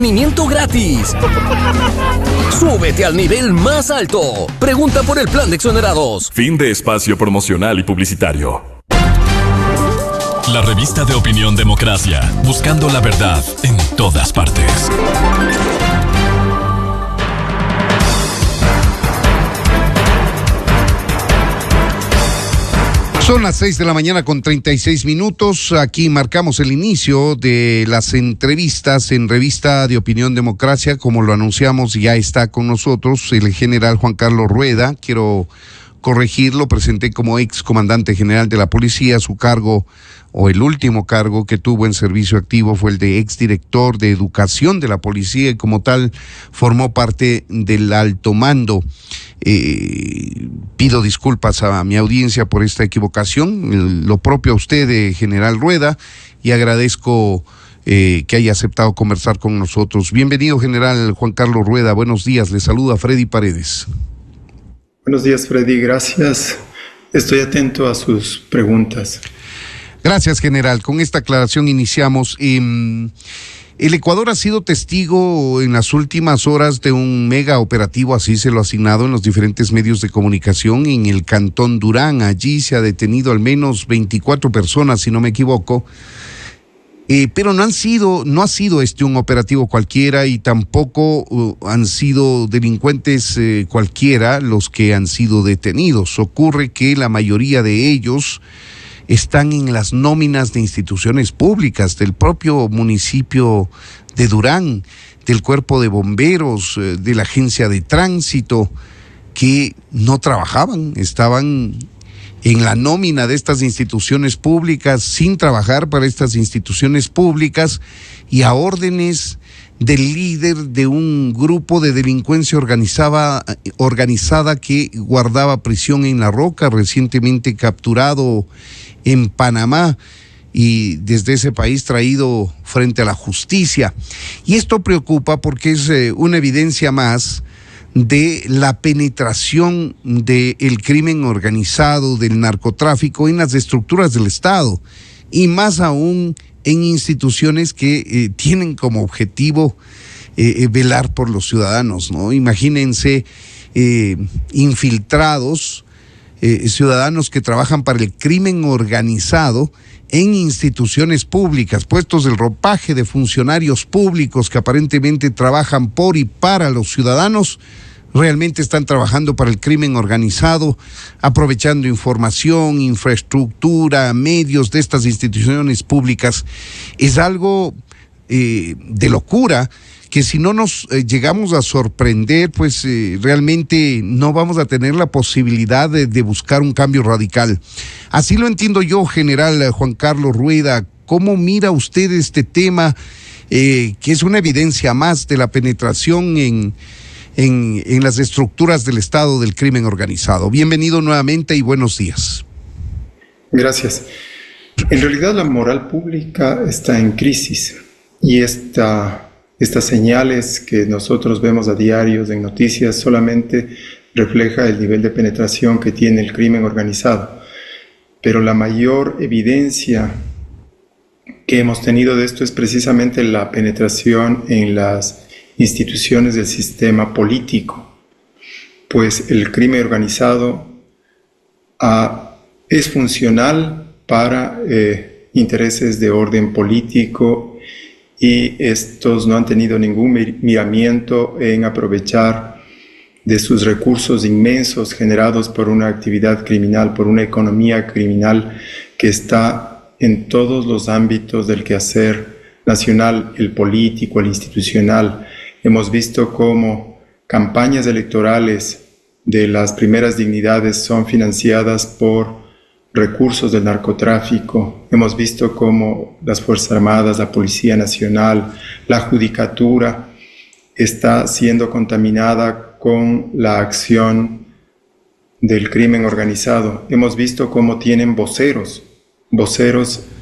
Mantenimiento gratis. Súbete al nivel más alto. Pregunta por el plan de exonerados. Fin de espacio promocional y publicitario. La revista de opinión Democracia, buscando la verdad en todas partes. Son las 6 de la mañana con 36 minutos. Aquí marcamos el inicio de las entrevistas en Revista de Opinión Democracia. Como lo anunciamos, ya está con nosotros el general Juan Carlos Rueda. Quiero corregirlo, presenté como ex comandante general de la policía. Su cargo, o el último cargo que tuvo en servicio activo, fue el de exdirector de educación de la policía y como tal formó parte del alto mando. Pido disculpas a mi audiencia por esta equivocación, lo propio a usted, general Rueda, y agradezco que haya aceptado conversar con nosotros. Bienvenido, general Juan Carlos Rueda, buenos días, le saluda Freddy Paredes. Buenos días, Freddy, gracias. Estoy atento a sus preguntas. Gracias, general. Con esta aclaración iniciamos. El Ecuador ha sido testigo en las últimas horas de un mega operativo, así se lo ha asignado en los diferentes medios de comunicación, en el cantón Durán. Allí se ha detenido al menos 24 personas, si no me equivoco. Pero no ha sido un operativo cualquiera y tampoco han sido delincuentes cualquiera los que han sido detenidos. Ocurre que la mayoría de ellos están en las nóminas de instituciones públicas del propio municipio de Durán, del cuerpo de bomberos, de la agencia de tránsito, que no trabajaban, estaban en la nómina de estas instituciones públicas, sin trabajar para estas instituciones públicas y a órdenes del líder de un grupo de delincuencia organizada que guardaba prisión en La Roca, recientemente capturado en Panamá y desde ese país traído frente a la justicia. Y esto preocupa porque es una evidencia más de la penetración del crimen organizado, del narcotráfico en las estructuras del Estado y más aún en instituciones que tienen como objetivo velar por los ciudadanos, ¿no? Imagínense infiltrados, ciudadanos que trabajan para el crimen organizado en instituciones públicas, puestos del ropaje de funcionarios públicos que aparentemente trabajan por y para los ciudadanos, realmente están trabajando para el crimen organizado, aprovechando información, infraestructura, medios de estas instituciones públicas. Es algo de locura que si no nos llegamos a sorprender, pues realmente no vamos a tener la posibilidad de buscar un cambio radical. Así lo entiendo yo, general Juan Carlos Rueda. ¿Cómo mira usted este tema, que es una evidencia más de la penetración en las estructuras del Estado del crimen organizado? Bienvenido nuevamente y buenos días. Gracias. En realidad la moral pública está en crisis y estas señales que nosotros vemos a diario en noticias solamente refleja el nivel de penetración que tiene el crimen organizado. Pero la mayor evidencia que hemos tenido de esto es precisamente la penetración en las instituciones del sistema político, pues el crimen organizado es funcional para intereses de orden político y estos no han tenido ningún miramiento en aprovechar de sus recursos inmensos generados por una actividad criminal, por una economía criminal que está en todos los ámbitos del quehacer nacional, el político, el institucional. Hemos visto cómo campañas electorales de las primeras dignidades son financiadas por recursos del narcotráfico. Hemos visto cómo las Fuerzas Armadas, la Policía Nacional, la Judicatura está siendo contaminada con la acción del crimen organizado. Hemos visto cómo tienen voceros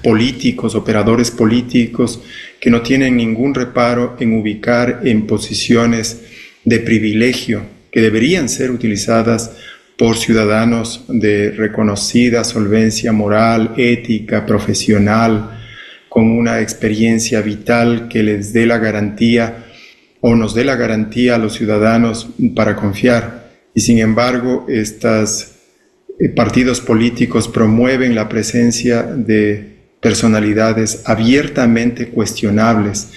políticos, operadores políticos que no tienen ningún reparo en ubicar en posiciones de privilegio que deberían ser utilizadas por ciudadanos de reconocida solvencia moral, ética, profesional, con una experiencia vital que les dé la garantía o nos dé la garantía a los ciudadanos para confiar. Y sin embargo, estos partidos políticos promueven la presencia de personalidades abiertamente cuestionables.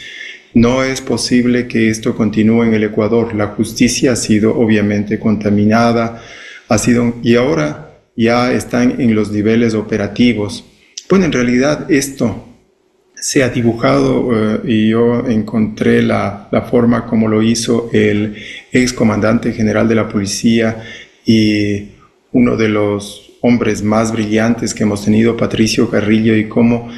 No es posible que esto continúe en el Ecuador. La justicia ha sido obviamente contaminada, y ahora ya están en los niveles operativos. Bueno, en realidad esto se ha dibujado y yo encontré la forma como lo hizo el ex comandante general de la policía y uno de los hombres más brillantes que hemos tenido, Patricio Carrillo, y cómo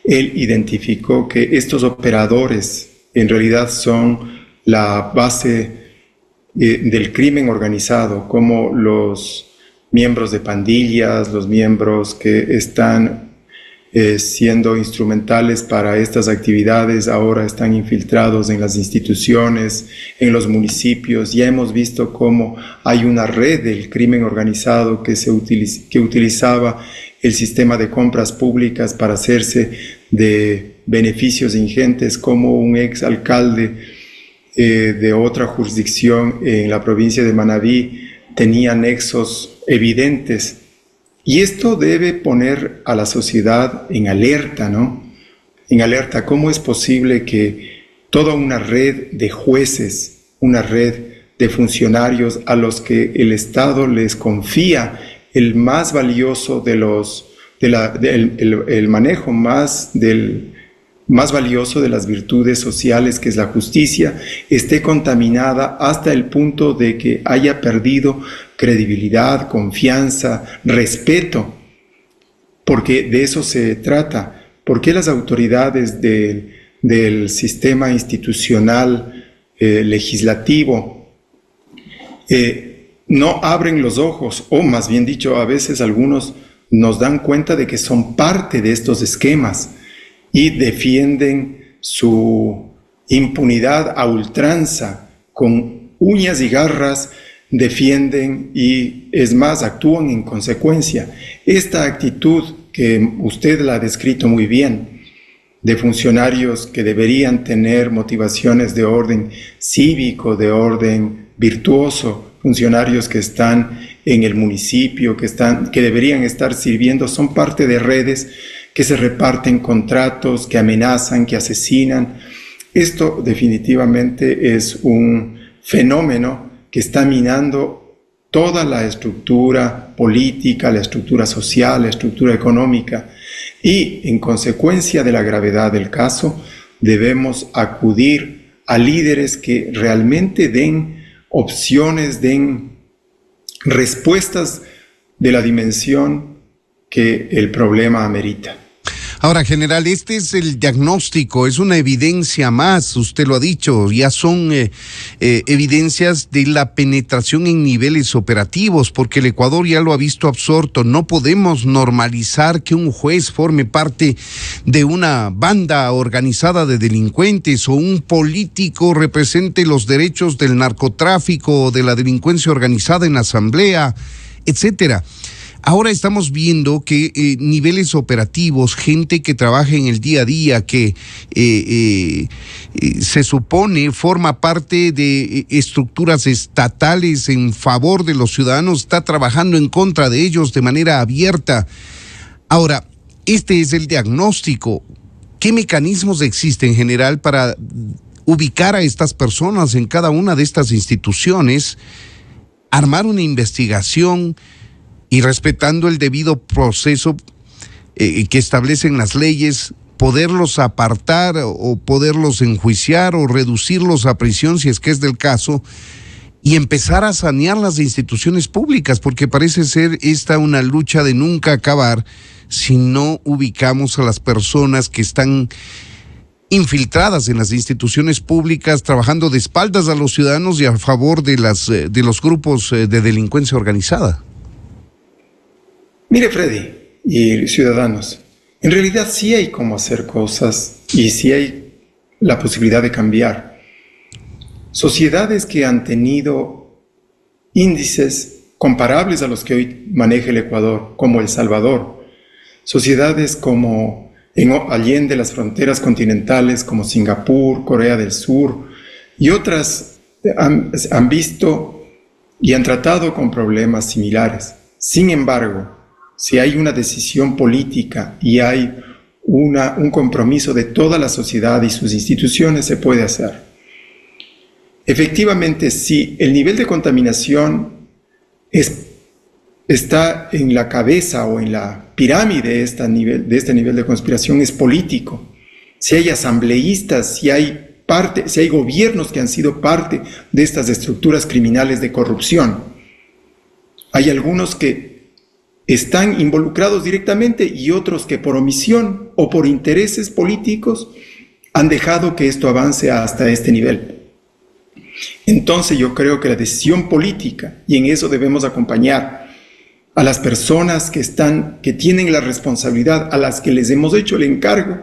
él identificó que estos operadores en realidad son la base del crimen organizado, como los miembros de pandillas, los miembros que están siendo instrumentales para estas actividades, ahora están infiltrados en las instituciones, en los municipios. Ya hemos visto cómo hay una red del crimen organizado que utilizaba el sistema de compras públicas para hacerse de beneficios ingentes, como un ex alcalde de otra jurisdicción en la provincia de Manabí tenía nexos evidentes. Y esto debe poner a la sociedad en alerta, ¿no? En alerta, ¿cómo es posible que toda una red de jueces, una red de funcionarios a los que el Estado les confía el más valioso el manejo más valioso de las virtudes sociales, que es la justicia, esté contaminada hasta el punto de que haya perdido credibilidad, confianza, respeto? Porque de eso se trata. ¿Por qué las autoridades del sistema institucional legislativo no abren los ojos? O más bien dicho, a veces algunos nos dan cuenta de que son parte de estos esquemas y defienden su impunidad a ultranza, con uñas y garras defienden y, es más, actúan en consecuencia. Esta actitud que usted la ha descrito muy bien, de funcionarios que deberían tener motivaciones de orden cívico, de orden virtuoso, funcionarios que están en el municipio, que deberían estar sirviendo, son parte de redes que se reparten contratos, que amenazan, que asesinan. Esto definitivamente es un fenómeno que está minando toda la estructura política, la estructura social, la estructura económica. Y en consecuencia de la gravedad del caso, debemos acudir a líderes que realmente den opciones, den respuestas de la dimensión que el problema amerita. Ahora, general, este es el diagnóstico, es una evidencia más, usted lo ha dicho, ya son evidencias de la penetración en niveles operativos, porque el Ecuador ya lo ha visto absorto. No podemos normalizar que un juez forme parte de una banda organizada de delincuentes o un político represente los derechos del narcotráfico o de la delincuencia organizada en la asamblea, etcétera. Ahora estamos viendo que niveles operativos, gente que trabaja en el día a día, que se supone forma parte de estructuras estatales en favor de los ciudadanos, está trabajando en contra de ellos de manera abierta. Ahora, este es el diagnóstico. ¿Qué mecanismos existen, general, para ubicar a estas personas en cada una de estas instituciones, armar una investigación y, respetando el debido proceso que establecen las leyes, poderlos apartar o poderlos enjuiciar o reducirlos a prisión si es que es del caso, y empezar a sanear las instituciones públicas? Porque parece ser esta una lucha de nunca acabar si no ubicamos a las personas que están infiltradas en las instituciones públicas, trabajando de espaldas a los ciudadanos y a favor de los grupos de delincuencia organizada. Mire, Freddy y ciudadanos, en realidad sí hay cómo hacer cosas y sí hay la posibilidad de cambiar. Sociedades que han tenido índices comparables a los que hoy maneja el Ecuador, como El Salvador, sociedades como allende las fronteras continentales, como Singapur, Corea del Sur, y otras han visto y han tratado con problemas similares. Sin embargo, si hay una decisión política y hay un compromiso de toda la sociedad y sus instituciones, se puede hacer. Efectivamente, si el nivel de contaminación está en la cabeza o en la pirámide de este nivel de conspiración, es político. Si hay asambleístas, si hay gobiernos que han sido parte de estas estructuras criminales de corrupción, hay algunos que están involucrados directamente y otros que por omisión o por intereses políticos han dejado que esto avance hasta este nivel. Entonces yo creo que la decisión política, y en eso debemos acompañar a las personas que tienen la responsabilidad, a las que les hemos hecho el encargo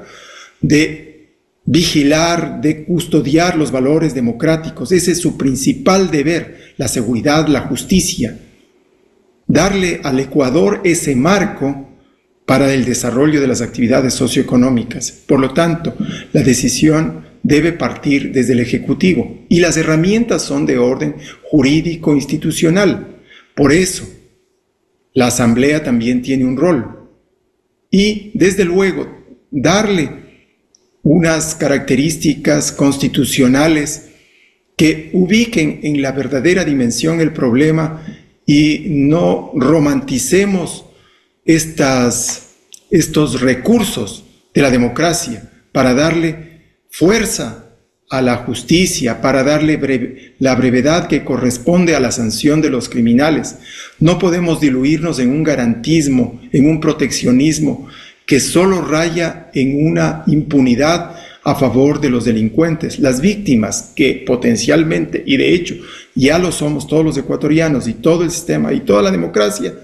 de vigilar, de custodiar los valores democráticos. Ese es su principal deber, la seguridad, la justicia. Darle al Ecuador ese marco para el desarrollo de las actividades socioeconómicas. Por lo tanto, la decisión debe partir desde el Ejecutivo y las herramientas son de orden jurídico institucional. Por eso, la Asamblea también tiene un rol y, desde luego, darle unas características constitucionales que ubiquen en la verdadera dimensión el problema y no romanticemos estos recursos de la democracia para darle fuerza a la justicia, para darle la brevedad que corresponde a la sanción de los criminales. No podemos diluirnos en un garantismo, en un proteccionismo que solo raya en una impunidad a favor de los delincuentes. Las víctimas que potencialmente, y de hecho ya lo somos todos los ecuatorianos y todo el sistema y toda la democracia,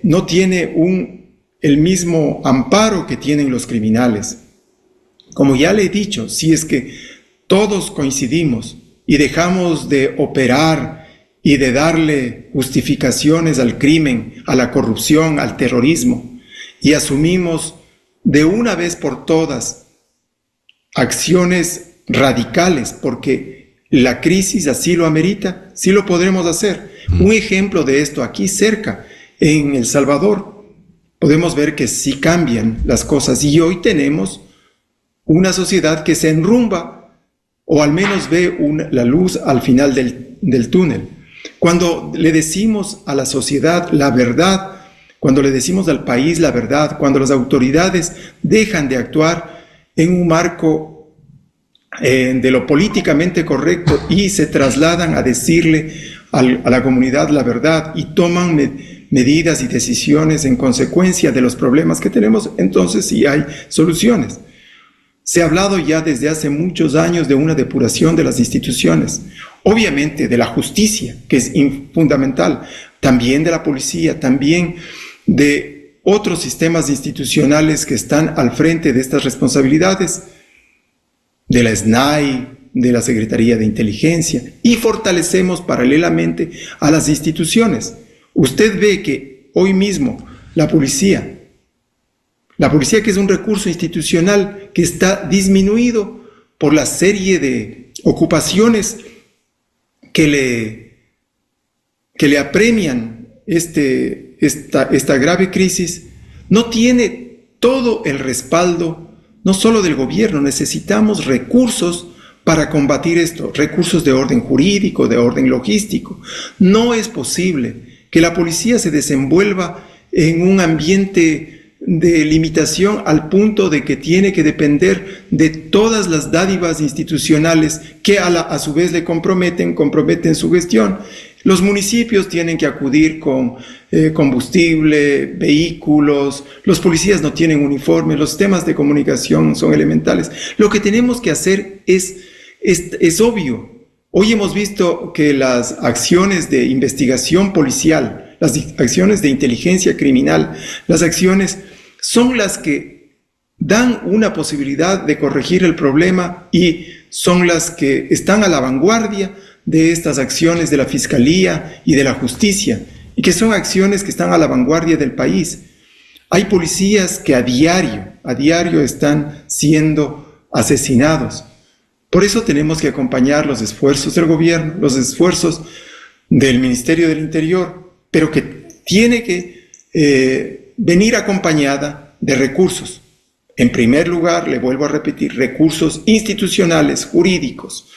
no tiene el mismo amparo que tienen los criminales. Como ya le he dicho, si es que todos coincidimos y dejamos de operar y de darle justificaciones al crimen, a la corrupción, al terrorismo, y asumimos de una vez por todas acciones radicales, porque la crisis así lo amerita, sí lo podremos hacer. Un ejemplo de esto aquí cerca, en El Salvador, podemos ver que sí cambian las cosas y hoy tenemos una sociedad que se enrumba o al menos ve la luz al final del túnel. Cuando le decimos a la sociedad la verdad, cuando le decimos al país la verdad, cuando las autoridades dejan de actuar en un marco de lo políticamente correcto y se trasladan a decirle a la comunidad la verdad y toman medidas y decisiones en consecuencia de los problemas que tenemos, entonces sí hay soluciones. Se ha hablado ya desde hace muchos años de una depuración de las instituciones, obviamente de la justicia, que es fundamental, también de la policía, también de otros sistemas institucionales que están al frente de estas responsabilidades, de la SNAI, de la Secretaría de Inteligencia, y fortalecemos paralelamente a las instituciones. Usted ve que hoy mismo la policía que es un recurso institucional que está disminuido por la serie de ocupaciones que le apremian esta grave crisis, no tiene todo el respaldo, no solo del gobierno. Necesitamos recursos para combatir esto, recursos de orden jurídico, de orden logístico. No es posible que la policía se desenvuelva en un ambiente de limitación al punto de que tiene que depender de todas las dádivas institucionales que a su vez le comprometen su gestión. Los municipios tienen que acudir con combustible, vehículos, los policías no tienen uniformes, los temas de comunicación son elementales. Lo que tenemos que hacer es obvio. Hoy hemos visto que las acciones de investigación policial, las acciones de inteligencia criminal, las acciones son las que dan una posibilidad de corregir el problema y son las que están a la vanguardia de estas acciones de la Fiscalía y de la Justicia, y que son acciones que están a la vanguardia del país. Hay policías que a diario están siendo asesinados Por eso tenemos que acompañar los esfuerzos del gobierno, los esfuerzos del Ministerio del Interior, pero que tiene que venir acompañada de recursos. En primer lugar, le vuelvo a repetir, recursos institucionales, jurídicos,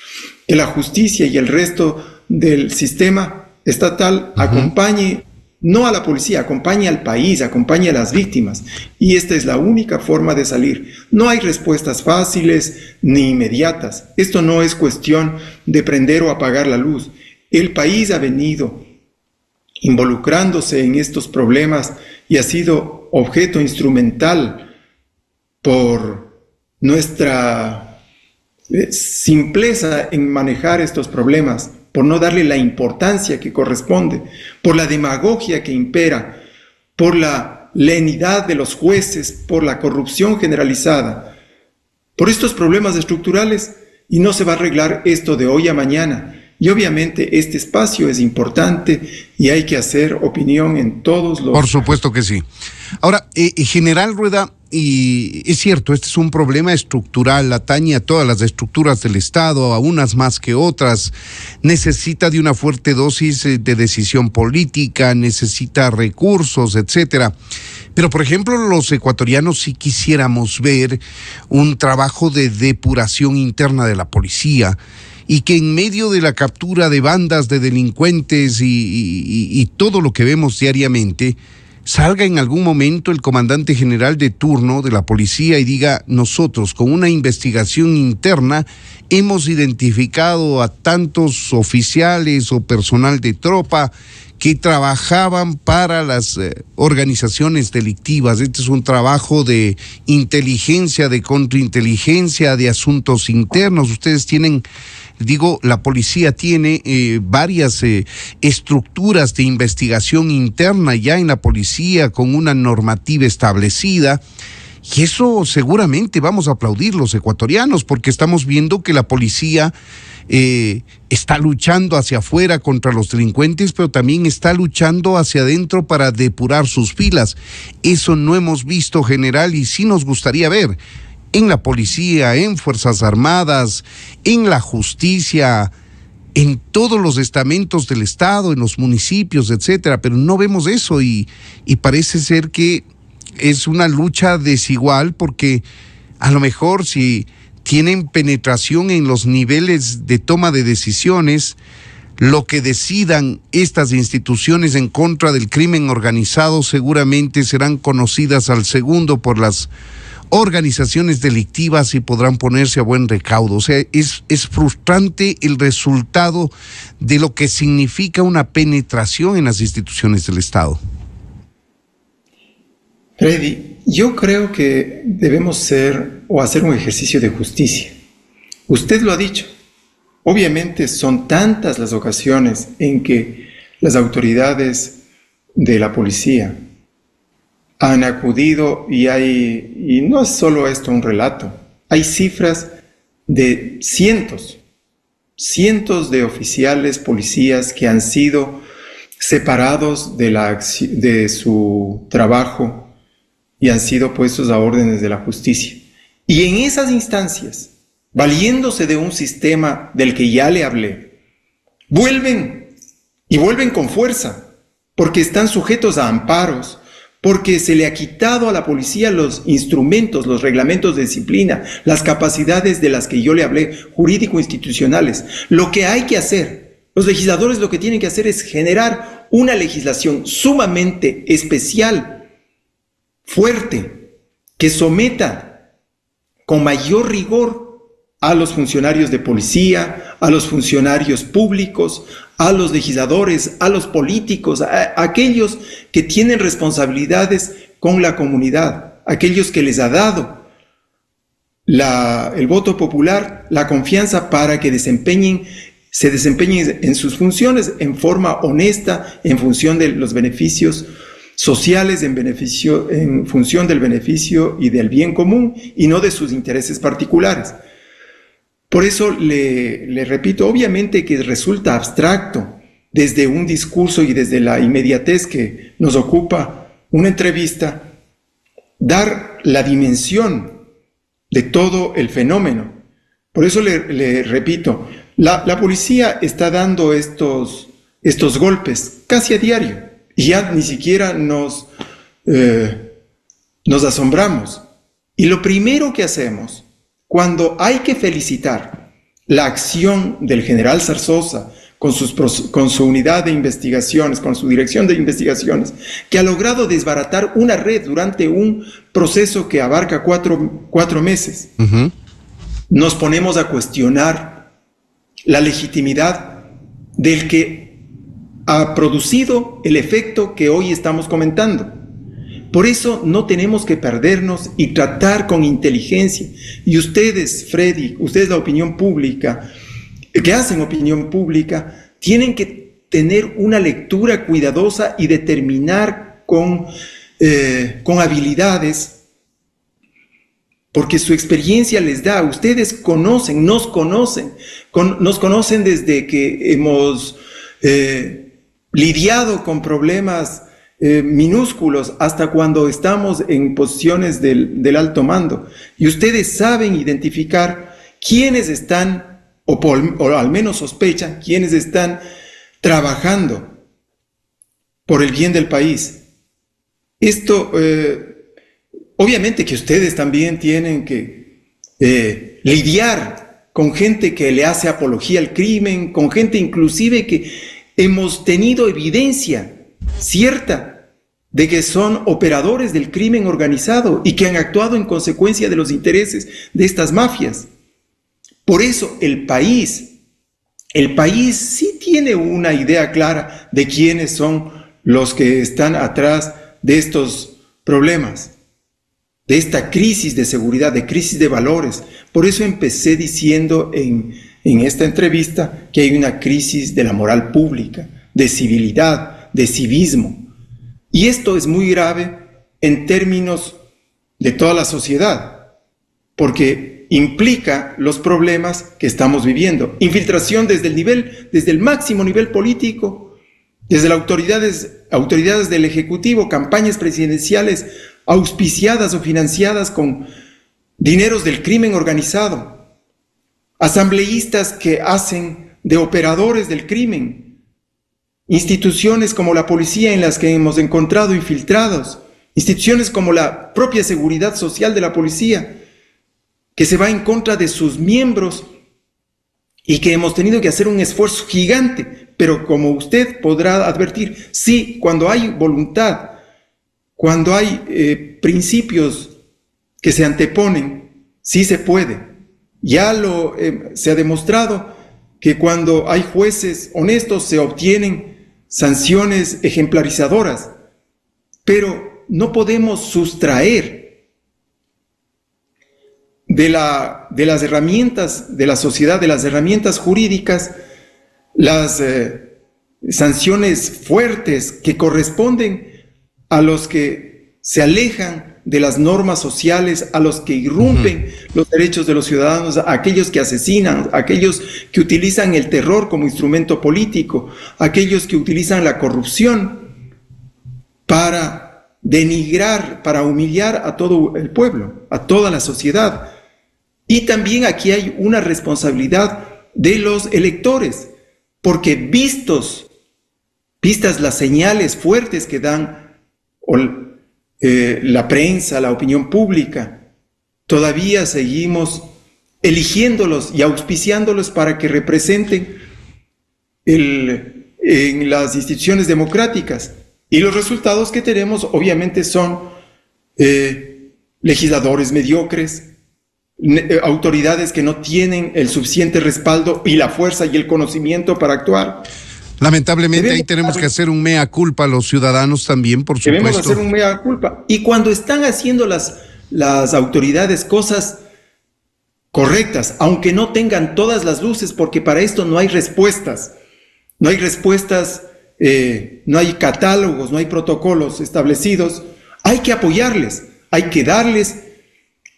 que la justicia y el resto del sistema estatal acompañe, no a la policía, acompañe al país, acompañe a las víctimas. Y esta es la única forma de salir. No hay respuestas fáciles ni inmediatas. Esto no es cuestión de prender o apagar la luz. El país ha venido involucrándose en estos problemas y ha sido objeto instrumental por nuestra simpleza en manejar estos problemas, por no darle la importancia que corresponde, por la demagogia que impera, por la lenidad de los jueces, por la corrupción generalizada, por estos problemas estructurales, y no se va a arreglar esto de hoy a mañana. Y obviamente este espacio es importante y hay que hacer opinión en todos los... Por supuesto que sí. Ahora, General Rueda, y es cierto, este es un problema estructural, atañe a todas las estructuras del Estado, a unas más que otras, necesita de una fuerte dosis de decisión política, necesita recursos, etcétera. Pero, por ejemplo, los ecuatorianos sí quisiéramos ver un trabajo de depuración interna de la policía, y que en medio de la captura de bandas de delincuentes y todo lo que vemos diariamente, salga en algún momento el comandante general de turno de la policía y diga: nosotros con una investigación interna hemos identificado a tantos oficiales o personal de tropa que trabajaban para las organizaciones delictivas. Este es un trabajo de inteligencia, de contrainteligencia, de asuntos internos. Ustedes tienen, la policía tiene varias estructuras de investigación interna ya en la policía con una normativa establecida. Y eso seguramente vamos a aplaudir los ecuatorianos, porque estamos viendo que la policía está luchando hacia afuera contra los delincuentes, pero también está luchando hacia adentro para depurar sus filas. Eso no hemos visto, general, y sí nos gustaría ver en la policía, en Fuerzas Armadas, en la justicia, en todos los estamentos del Estado, en los municipios, etcétera, pero no vemos eso y parece ser que es una lucha desigual, porque a lo mejor si tienen penetración en los niveles de toma de decisiones, lo que decidan estas instituciones en contra del crimen organizado seguramente serán conocidas al segundo por las organizaciones delictivas y podrán ponerse a buen recaudo. O sea, es frustrante el resultado de lo que significa una penetración en las instituciones del Estado. Freddy, yo creo que debemos hacer un ejercicio de justicia. Usted lo ha dicho. Obviamente son tantas las ocasiones en que las autoridades de la policía han acudido y no es solo esto un relato. Hay cifras de cientos de oficiales, policías que han sido separados de su trabajo y han sido puestos a órdenes de la justicia. Y en esas instancias, valiéndose de un sistema del que ya le hablé, vuelven con fuerza, porque están sujetos a amparos, porque se le ha quitado a la policía los instrumentos, los reglamentos de disciplina, las capacidades de las que yo le hablé, jurídico-institucionales. Lo que hay que hacer, los legisladores lo que tienen que hacer es generar una legislación sumamente especial, fuerte, que someta con mayor rigor a los funcionarios de policía, a los funcionarios públicos, a los legisladores, a los políticos, a aquellos que tienen responsabilidades con la comunidad, aquellos que les ha dado el voto popular, la confianza para que se desempeñen en sus funciones en forma honesta, en función de los beneficios sociales, en función del beneficio y del bien común, y no de sus intereses particulares. Por eso le repito, obviamente que resulta abstracto desde un discurso y desde la inmediatez que nos ocupa una entrevista, dar la dimensión de todo el fenómeno, Por eso le repito, la policía está dando estos golpes casi a diario y ya ni siquiera nos asombramos. Y lo primero que hacemos cuando hay que felicitar la acción del general Zarzosa con su unidad de investigaciones, con su dirección de investigaciones, que ha logrado desbaratar una red durante un proceso que abarca cuatro meses, nos ponemos a cuestionar la legitimidad del que ha producido el efecto que hoy estamos comentando. Por eso no tenemos que perdernos y tratar con inteligencia. Y ustedes, Freddy, ustedes la opinión pública, que hacen opinión pública, tienen que tener una lectura cuidadosa y determinar con habilidades, porque su experiencia les da. Ustedes conocen, nos conocen desde que hemos lidiado con problemas minúsculos hasta cuando estamos en posiciones del alto mando. Y ustedes saben identificar quiénes están, o al menos sospechan, quiénes están trabajando por el bien del país. Esto, obviamente que ustedes también tienen que lidiar con gente que le hace apología al crimen, con gente inclusive que hemos tenido evidencia cierta de que son operadores del crimen organizado y que han actuado en consecuencia de los intereses de estas mafias. Por eso el país sí tiene una idea clara de quiénes son los que están atrás de estos problemas, de esta crisis de seguridad, de crisis de valores. Por eso empecé diciendo en esta entrevista que hay una crisis de la moral pública, de civilidad, de civismo. Y esto es muy grave en términos de toda la sociedad, porque implica los problemas que estamos viviendo. Infiltración desde el máximo nivel político, desde las autoridades del Ejecutivo, campañas presidenciales auspiciadas o financiadas con dineros del crimen organizado, asambleístas que hacen de operadores del crimen, instituciones como la policía en las que hemos encontrado infiltrados, instituciones como la propia seguridad social de la policía, que se va en contra de sus miembros y que hemos tenido que hacer un esfuerzo gigante. Pero como usted podrá advertir, sí, cuando hay voluntad, cuando hay principios que se anteponen, sí se puede. Ya se ha demostrado que cuando hay jueces honestos se obtienen sanciones ejemplarizadoras, pero no podemos sustraer de las herramientas de la sociedad, de las herramientas jurídicas, las sanciones fuertes que corresponden a los que se alejan de las normas sociales, a los que irrumpen los derechos de los ciudadanos, a aquellos que asesinan, a aquellos que utilizan el terror como instrumento político, a aquellos que utilizan la corrupción para denigrar, para humillar a todo el pueblo, a toda la sociedad. Y también aquí hay una responsabilidad de los electores, porque vistas las señales fuertes que dan la prensa, la opinión pública, todavía seguimos eligiéndolos y auspiciándolos para que representen en las instituciones democráticas. Y los resultados que tenemos obviamente son legisladores mediocres, autoridades que no tienen el suficiente respaldo y la fuerza y el conocimiento para actuar. Lamentablemente ahí tenemos que hacer un mea culpa a los ciudadanos también, por supuesto. Debemos hacer un mea culpa. Y cuando están haciendo las autoridades cosas correctas, aunque no tengan todas las luces, porque para esto no hay respuestas, no hay catálogos, no hay protocolos establecidos, hay que apoyarles, hay que darles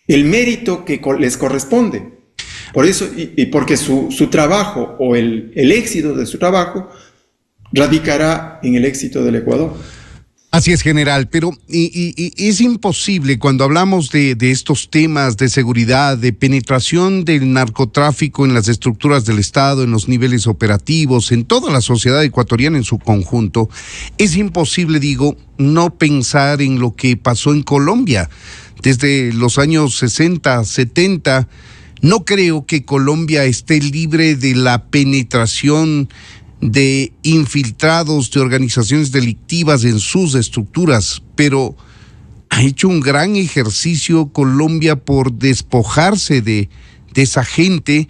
el mérito que les corresponde. Por eso, y porque su trabajo o el éxito de su trabajo radicará en el éxito del Ecuador. Así es, general, pero es imposible cuando hablamos de estos temas de seguridad, de penetración del narcotráfico en las estructuras del Estado, en los niveles operativos, en toda la sociedad ecuatoriana en su conjunto, es imposible, digo, no pensar en lo que pasó en Colombia. Desde los años 60, 70, no creo que Colombia esté libre de la penetración de infiltrados de organizaciones delictivas en sus estructuras, pero ha hecho un gran ejercicio Colombia por despojarse de esa gente,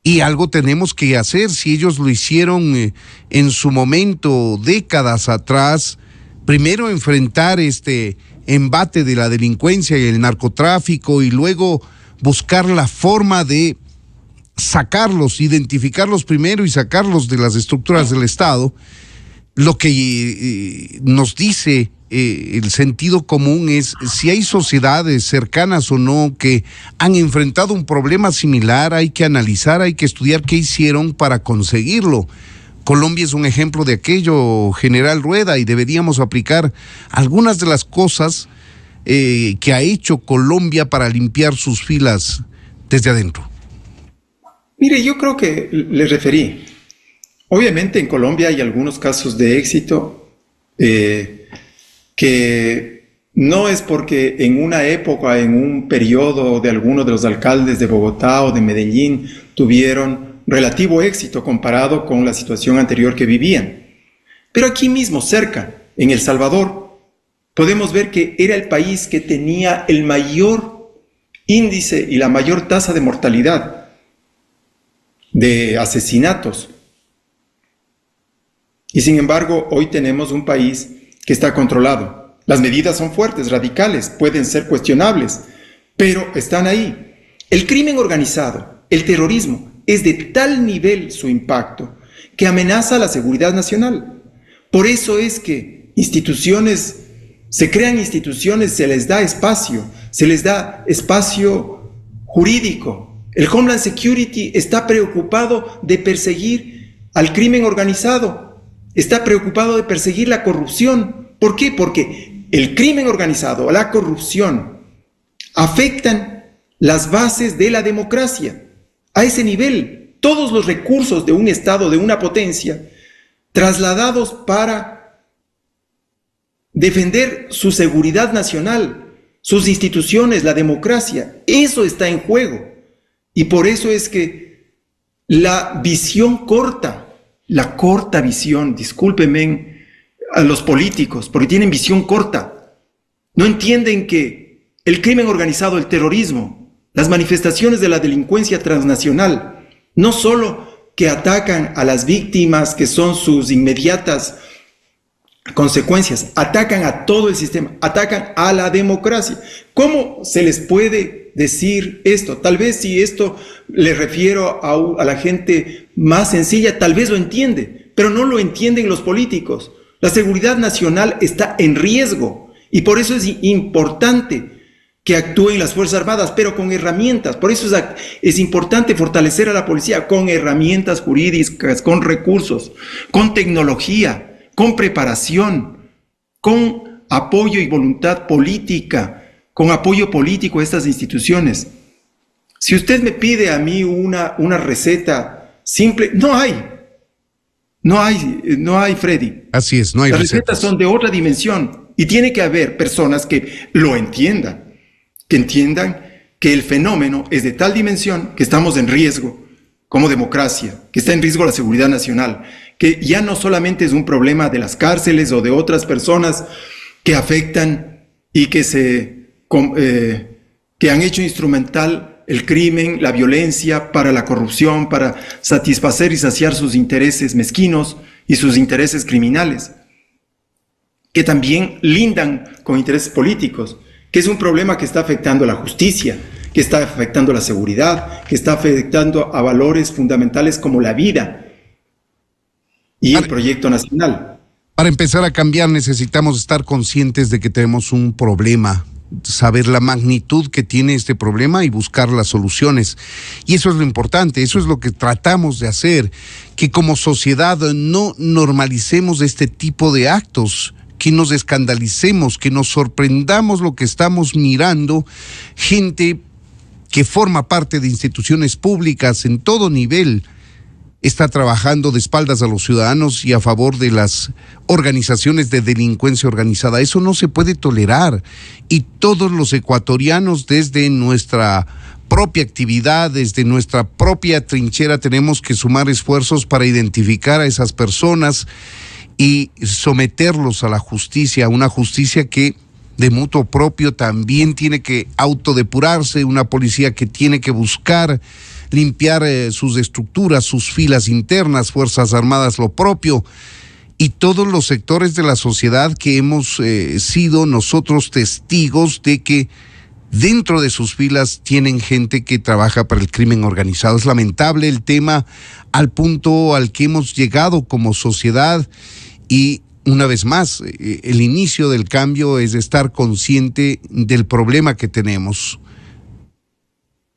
y algo tenemos que hacer. Si ellos lo hicieron en su momento, décadas atrás, primero enfrentar este embate de la delincuencia y el narcotráfico, y luego buscar la forma de sacarlos, identificarlos primero y sacarlos de las estructuras del Estado. Lo que nos dice el sentido común es si hay sociedades cercanas o no que han enfrentado un problema similar, hay que analizar, hay que estudiar qué hicieron para conseguirlo. Colombia es un ejemplo de aquello, general Rueda, y deberíamos aplicar algunas de las cosas que ha hecho Colombia para limpiar sus filas desde adentro. Mire, yo creo que le referí. Obviamente en Colombia hay algunos casos de éxito que no es porque en una época, en un periodo de algunos de los alcaldes de Bogotá o de Medellín tuvieron relativo éxito comparado con la situación anterior que vivían. Pero aquí mismo, cerca, en El Salvador, podemos ver que era el país que tenía el mayor índice y la mayor tasa de mortalidad de asesinatos. Y sin embargo, hoy tenemos un país que está controlado. Las medidas son fuertes, radicales, pueden ser cuestionables, pero están ahí. El crimen organizado, el terrorismo, es de tal nivel su impacto que amenaza la seguridad nacional. Por eso es que se crean instituciones, se les da espacio jurídico. El Homeland Security está preocupado de perseguir al crimen organizado, está preocupado de perseguir la corrupción. ¿Por qué? Porque el crimen organizado, la corrupción, afectan las bases de la democracia. A ese nivel, todos los recursos de un Estado, de una potencia, trasladados para defender su seguridad nacional, sus instituciones, la democracia, eso está en juego. Y por eso es que la visión corta, la corta visión, discúlpenme a los políticos, porque tienen visión corta, no entienden que el crimen organizado, el terrorismo, las manifestaciones de la delincuencia transnacional, no solo que atacan a las víctimas, que son sus inmediatas consecuencias, atacan a todo el sistema, atacan a la democracia. ¿Cómo se les puede decir esto? Tal vez si esto le refiero a la gente más sencilla, tal vez lo entiende, pero no lo entienden los políticos. La seguridad nacional está en riesgo y por eso es importante que actúen las Fuerzas Armadas, pero con herramientas. Por eso es importante fortalecer a la policía con herramientas jurídicas, con recursos, con tecnología, con preparación, con apoyo y voluntad política, con apoyo político a estas instituciones. Si usted me pide a mí una receta simple, no hay, Freddy. Así es, no hay recetas. Las recetas son de otra dimensión y tiene que haber personas que lo entiendan, que el fenómeno es de tal dimensión que estamos en riesgo como democracia, que está en riesgo la seguridad nacional, que ya no solamente es un problema de las cárceles o de otras personas que afectan y que han hecho instrumental el crimen, la violencia para la corrupción, para satisfacer y saciar sus intereses mezquinos y sus intereses criminales, que también lindan con intereses políticos, que es un problema que está afectando a la justicia, que está afectando a la seguridad, que está afectando a valores fundamentales como la vida y el proyecto nacional. Para empezar a cambiar necesitamos estar conscientes de que tenemos un problema, saber la magnitud que tiene este problema y buscar las soluciones. Y eso es lo importante, eso es lo que tratamos de hacer, que como sociedad no normalicemos este tipo de actos que nos escandalicemos, que nos sorprendamos lo que estamos mirando, gente que forma parte de instituciones públicas en todo nivel, está trabajando de espaldas a los ciudadanos y a favor de las organizaciones de delincuencia organizada. Eso no se puede tolerar, y todos los ecuatorianos, desde nuestra propia actividad, desde nuestra propia trinchera, tenemos que sumar esfuerzos para identificar a esas personas y someterlos a la justicia, una justicia que de mutuo propio también tiene que autodepurarse, una policía que tiene que buscar limpiar sus estructuras, sus filas internas, Fuerzas Armadas lo propio, y todos los sectores de la sociedad que hemos sido nosotros testigos de que dentro de sus filas tienen gente que trabaja para el crimen organizado. Es lamentable el tema al punto al que hemos llegado como sociedad, y una vez más, el inicio del cambio es estar consciente del problema que tenemos.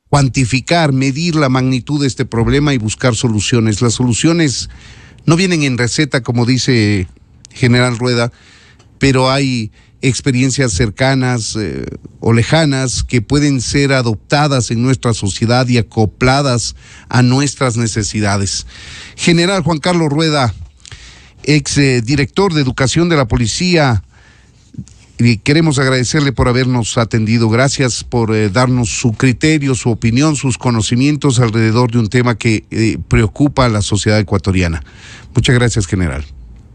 Cuantificar, medir la magnitud de este problema y buscar soluciones. Las soluciones no vienen en receta, como dice General Rueda, pero hay experiencias cercanas o lejanas que pueden ser adoptadas en nuestra sociedad y acopladas a nuestras necesidades. General Juan Carlos Rueda, ex director de Educación de la Policía, y queremos agradecerle por habernos atendido. Gracias por darnos su criterio, su opinión, sus conocimientos alrededor de un tema que preocupa a la sociedad ecuatoriana. Muchas gracias, general.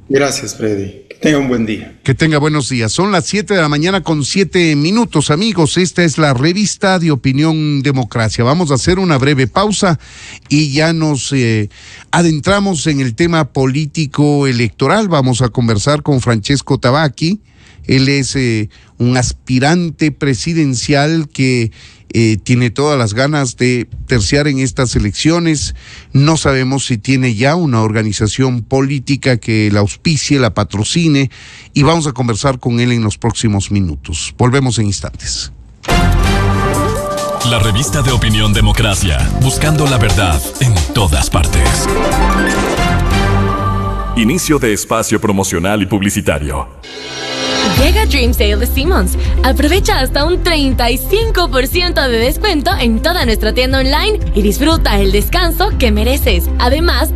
Gracias, Freddy. Que tenga un buen día. Que tenga buenos días. Son las 7 de la mañana con 7 minutos, amigos. Esta es la revista de Opinión Democracia. Vamos a hacer una breve pausa y ya nos adentramos en el tema político electoral. Vamos a conversar con Francesco Tabacchi. Él es un aspirante presidencial que tiene todas las ganas de terciar en estas elecciones. No sabemos si tiene ya una organización política que la auspicie, la patrocine, y vamos a conversar con él en los próximos minutos. Volvemos en instantes. La revista de Opinión Democracia, buscando la verdad en todas partes. Inicio de espacio promocional y publicitario. Llega Dream Sale de Simmons. Aprovecha hasta un 35% de descuento en toda nuestra tienda online y disfruta el descanso que mereces. Además,